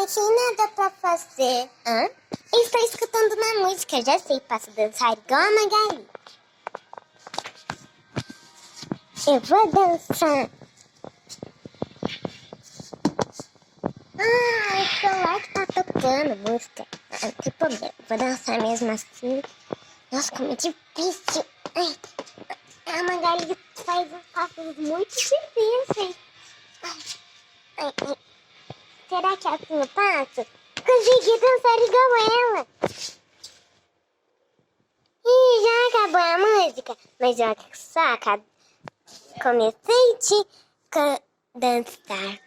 Ai, tem nada pra fazer. Hã? Eu estou escutando uma música, já sei, posso dançar igual a Magali. Eu vou dançar. Ah, o celular que tá tocando música. Ah, não tem problema, vou dançar mesmo assim. Nossa, como é difícil. Ai, a Magali faz uns passos muito difíceis. Ai, ai. Será que é assim eu passo? Consegui dançar igual ela. Ih, já acabou a música. Mas olha só, comecei a dançar.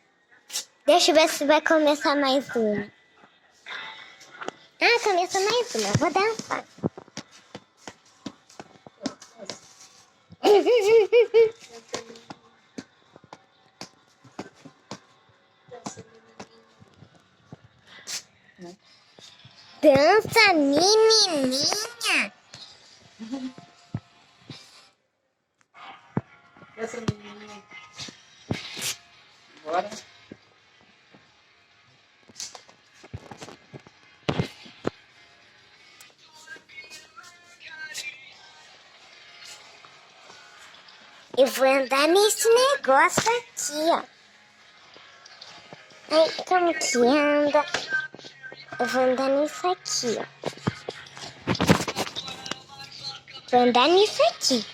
Deixa eu ver se vai começar mais uma. Ah, começou mais uma. Vou dançar. Dança, menininha. Essa menininha. Bora. Eu vou andar nesse negócio aqui, ó. Ai, como que anda? Eu vou andar nisso aqui, ó. Vou andar nisso aqui.